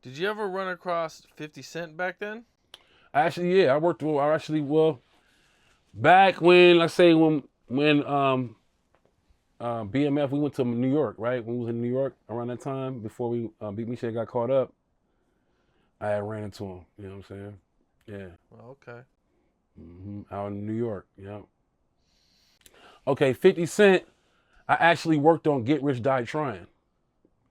Did you ever run across 50 Cent back then? Actually, yeah, back when, let's say when BMF, we went to New York, right? When we was in New York around that time, before we Beat Me Shit got caught up, I had ran into him. You know what I'm saying? Yeah. Okay. Out in New York. Yeah. Okay, 50 Cent. I actually worked on Get Rich Die Trying.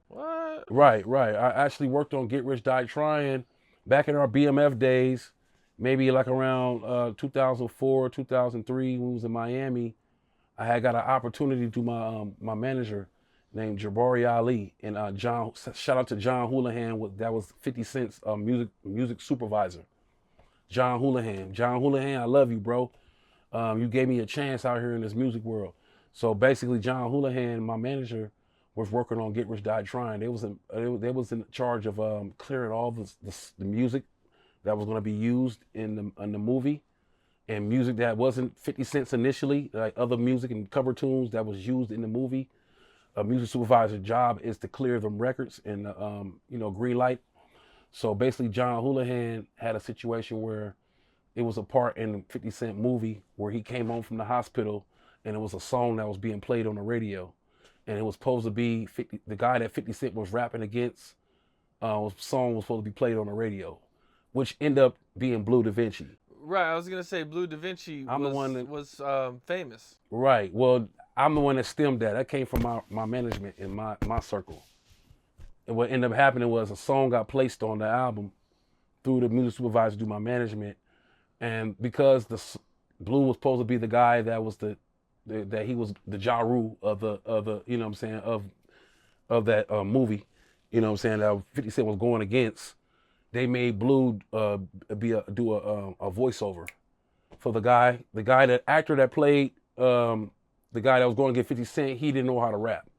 What? Right. I actually worked on Get Rich Die Trying back in our BMF days, maybe like around 2004, 2003, when we was in Miami. I had got an opportunity to my manager named Jabari Ali and John. Shout out to John Houlihan. That was 50 Cent's music supervisor. John Houlihan, I love you, bro. You gave me a chance out here in this music world. So basically, John Houlihan, my manager, was working on Get Rich Die Trying. They was in charge of clearing all the music that was going to be used in the movie, and music that wasn't 50 cents initially, like other music and cover tunes that was used in the movie. A music supervisor's job is to clear them records and green light. So basically, John Houlihan had a situation where it was a part in the 50 Cent movie where he came home from the hospital and it was a song that was being played on the radio. And it was supposed to be the guy that 50 Cent was rapping against, song was supposed to be played on the radio, which ended up being Bleu DaVinci. Right, I was gonna say Bleu DaVinci was famous. Right. Well, I'm the one that stemmed that. That came from my management in my circle. And what ended up happening was a song got placed on the album through the music supervisor, through my management, and because Blue was supposed to be the guy that was that he was the Ja Rule of the you know what I'm saying, of that movie, you know what I'm saying, that 50 Cent was going against. They made Blue do a voiceover for the actor that played the guy that was going against 50 Cent. He didn't know how to rap,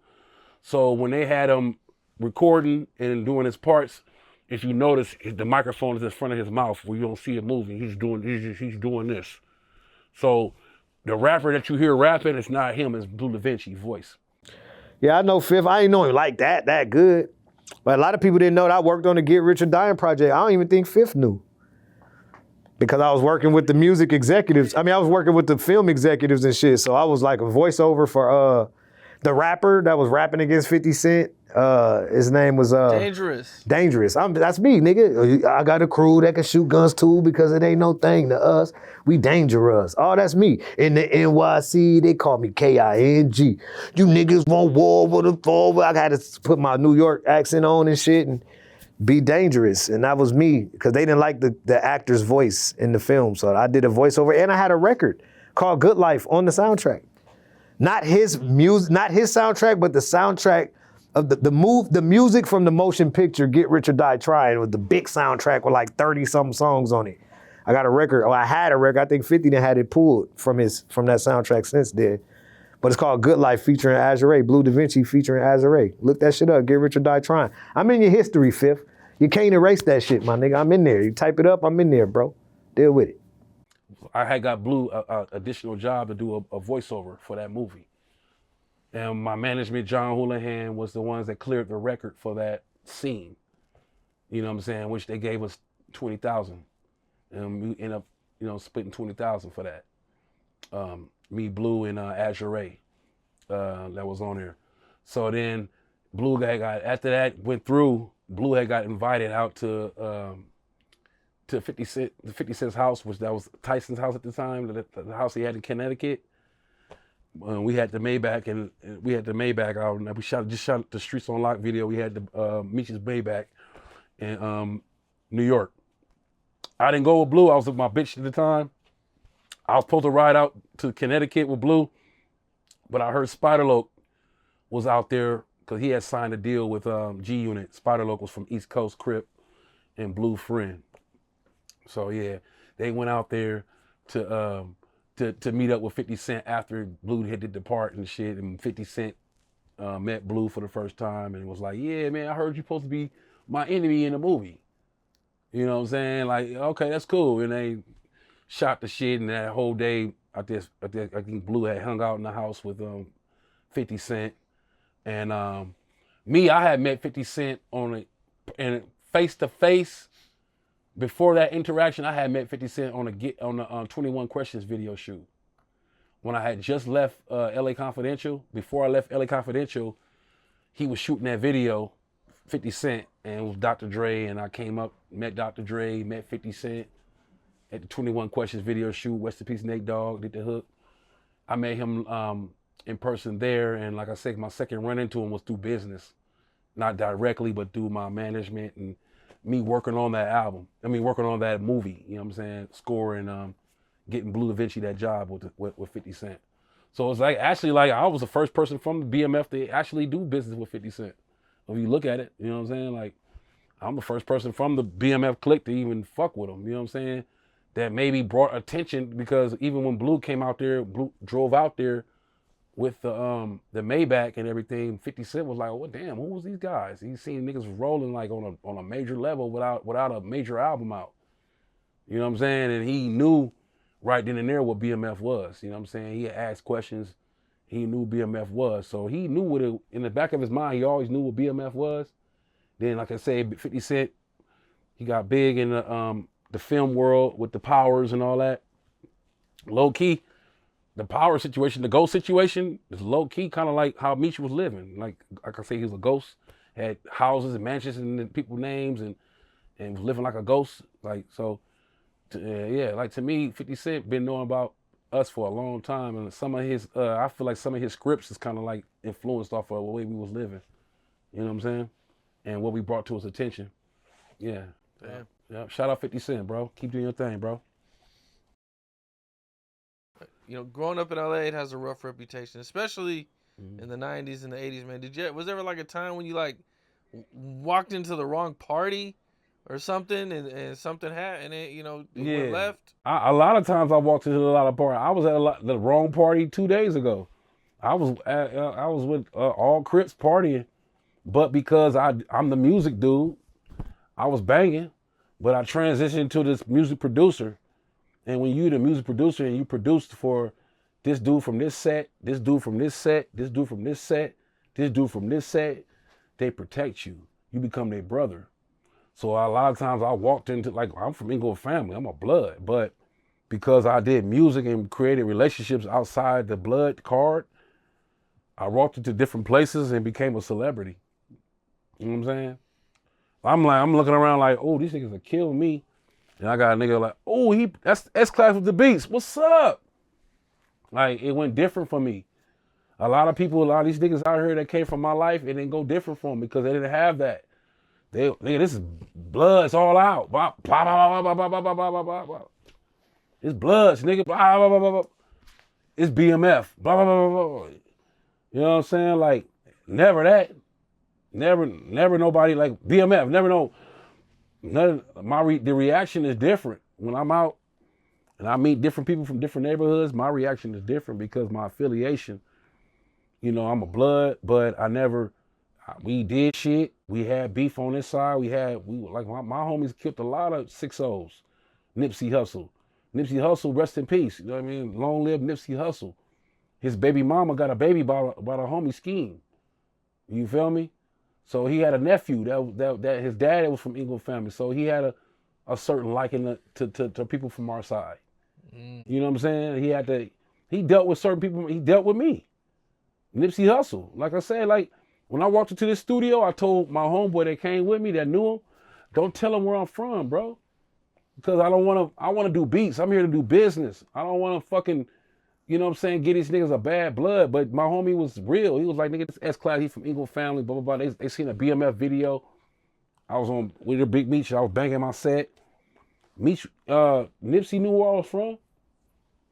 so when they had him recording and doing his parts, if you notice, the microphone is in front of his mouth where you don't see it moving. He's doing this. So the rapper that you hear rapping, it's not him, it's Bleu DaVinci voice. Yeah, I know Fifth. I didn't know him like that good. But a lot of people didn't know that I worked on the Get Rich or Dying project. I don't even think Fifth knew. Because I was working with the music executives. I mean, I was working with the film executives and shit. So I was like a voiceover for the rapper that was rapping against 50 Cent. His name was Dangerous. That's me, nigga. I got a crew that can shoot guns too because it ain't no thing to us. We dangerous. Oh, that's me. In the NYC, they call me King. You niggas want war with a forward. I had to put my New York accent on and shit and be dangerous. And that was me because they didn't like the actor's voice in the film. So I did a voiceover and I had a record called Good Life on the soundtrack. Not his soundtrack, but the soundtrack of the music from the motion picture Get Rich or Die Trying with the big soundtrack with like 30-something songs on it. I got a record, I had a record, I think 50 done had it pulled from that soundtrack since then. But it's called Good Life featuring Azure, Bleu DaVinci featuring Azure. Look that shit up, Get Rich or Die Trying. I'm in your history, Fifth. You can't erase that shit, my nigga. I'm in there. You type it up, I'm in there, bro. Deal with it. I had got Blue a additional job to do a voiceover for that movie. And my management, John Houlihan, was the ones that cleared the record for that scene. You know what I'm saying? Which they gave us $20,000. And we ended up, splitting $20,000 for that. Me, Blue, and Azure that was on there. So then Blue after that went through, Blue had got invited out to 50 Cent's house, that was Tyson's house at the time, the house he had in Connecticut. We had the Maybach out, and we just shot the Streets on Lock video. We had the Meech's Maybach in New York. I didn't go with Blue. I was with my bitch at the time. I was supposed to ride out to Connecticut with Blue, but I heard Spider-Loc was out there because he had signed a deal with G-Unit. Spider-Loc was from East Coast Crip and Blue friend. So yeah, they went out there to meet up with 50 Cent after Blue had did the part and shit, and 50 Cent met Blue for the first time and was like, yeah, man, I heard you're supposed to be my enemy in the movie. You know what I'm saying? Like, okay, that's cool. And they shot the shit, and that whole day, I think Blue had hung out in the house with 50 Cent. And I had met 50 Cent face to face. Before that interaction, I had met 50 Cent on the 21 Questions video shoot. When I had just left LA Confidential, before I left LA Confidential, he was shooting that video, 50 Cent, and with Dr. Dre, and I came up, met Dr. Dre, met 50 Cent at the 21 Questions video shoot. Rest in peace, Nate Dogg, did the hook. I met him in person there, and like I said, my second run into him was through business. Not directly, but through my management and me working on that album. I mean, working on that movie, you know what I'm saying? Scoring, getting Bleu DaVinci that job with 50 Cent. So it's like, actually, like, I was the first person from the BMF to actually do business with 50 Cent. If you look at it, you know what I'm saying? Like, I'm the first person from the BMF clique to even fuck with him, you know what I'm saying? That maybe brought attention, because even when Blue came out there, Blue drove out there with the Maybach and everything, 50 Cent was like, oh, damn, who was these guys? He's seen niggas rolling like on a major level without a major album out. You know what I'm saying? And he knew right then and there what BMF was. You know what I'm saying? He had asked questions. He knew BMF was. So he knew what it, in the back of his mind, he always knew what BMF was. Then, like I say, 50 Cent, he got big in the film world with the powers and all that. Low key, the power situation, the ghost situation is low key, kind of like how Meech was living. Like I say, he was a ghost, had houses and mansions and people's names, and was living like a ghost. Like, so, yeah, like to me, 50 Cent been knowing about us for a long time, and some of his, I feel like some of his scripts is kind of like influenced off of the way we was living. You know what I'm saying? And what we brought to his attention. Yeah. Damn. Yeah. Shout out 50 Cent, bro. Keep doing your thing, bro. You know, growing up in LA, it has a rough reputation, especially in the 90s and the 80s, man. Was there ever like a time when you like walked into the wrong party or something and something happened and it, you know, it went left? A lot of times I walked into a lot of parties. I was at the wrong party 2 days ago. I was with all Crips partying, but because I'm the music dude, I was banging, but I transitioned to this music producer. And when you the music producer and you produced for this dude from this set, this dude from this set, this dude from this set, this dude from this set, they protect you. You become their brother. So a lot of times I walked into, like, I'm from Inglewood family, I'm a blood, but because I did music and created relationships outside the blood card, I walked into different places and became a celebrity. You know what I'm saying? I'm looking around like, oh, these niggas will kill me. And I got a nigga like, oh, that's S-Class with the beats. What's up? Like, it went different for me. A lot of these niggas out here that came from my life, it didn't go different for them because they didn't have that. Nigga, this is blood. It's all out. Blah, blah, blah, blah, blah, blah, blah, blah, blah, blah. It's bloods, nigga. Blah, blah, blah, blah, blah. It's BMF. Blah, blah, blah, blah, blah. You know what I'm saying? Like, never that. Never nobody like BMF. Never know. The reaction is different when I'm out and I meet different people from different neighborhoods. My reaction is different because my affiliation, you know, I'm a blood, but we did shit. We had beef on this side. My homies killed a lot of 6-0s. Nipsey Hussle, rest in peace. You know what I mean? Long live Nipsey Hussle. His baby mama got a baby by a homie Scheme. You feel me? So he had a nephew that his dad was from Inglewood family. So he had a certain liking to people from our side. You know what I'm saying? He dealt with certain people. He dealt with me. Nipsey Hussle. Like I said, like when I walked into this studio, I told my homeboy that came with me that knew him, don't tell him where I'm from, bro. Because I want to do beats. I'm here to do business. I don't want to fucking, you know what I'm saying, get these niggas a bad blood. But my homie was real. He was like, nigga, this S-Class, he from Inglewood family, blah, blah, blah. They seen a BMF video. I was on with the big Meech. I was banging my set. Meech, Nipsey knew where I was from.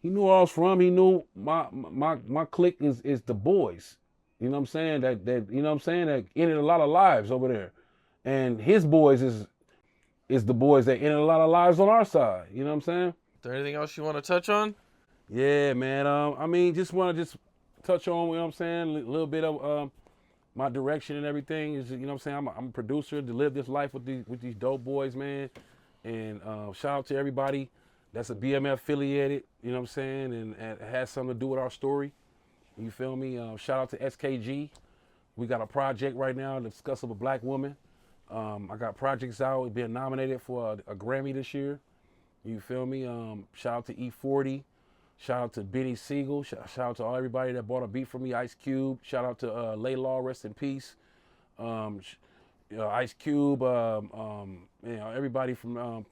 He knew where I was from. He knew my clique is the boys. You know what I'm saying? That you know what I'm saying? That ended a lot of lives over there. And his boys is the boys that ended a lot of lives on our side. You know what I'm saying? Is there anything else you want to touch on? Yeah, man. I mean, just want to touch on, you know what I'm saying, a little bit of my direction and everything. Is, you know what I'm saying, I'm a producer to live this life with these dope boys, man. And shout out to everybody that's a BMF affiliated, you know what I'm saying, and it has something to do with our story. You feel me? Shout out to SKG. We got a project right now, The Disgust of a Black Woman. I got projects out, being nominated for a Grammy this year. You feel me? Shout out to E40. Shout out to Benny Siegel. Shout out to all everybody that bought a beat for me. Ice Cube. Shout out to Laylaw, rest in peace. Ice Cube. Everybody from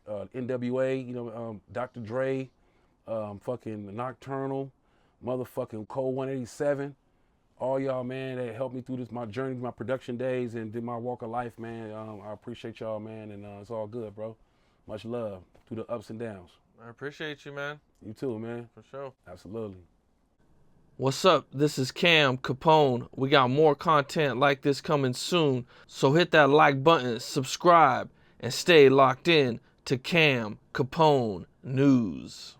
NWA. Dr. Dre. Fucking Nocturnal. Motherfucking Cole 187. All y'all, man, that helped me through this, my journey, my production days, and did my walk of life, man. I appreciate y'all, man, and it's all good, bro. Much love through the ups and downs. I appreciate you, man. You too, man. For sure. Absolutely. What's up? This is Cam Capone. We got more content like this coming soon, so hit that like button, subscribe, and stay locked in to Cam Capone News.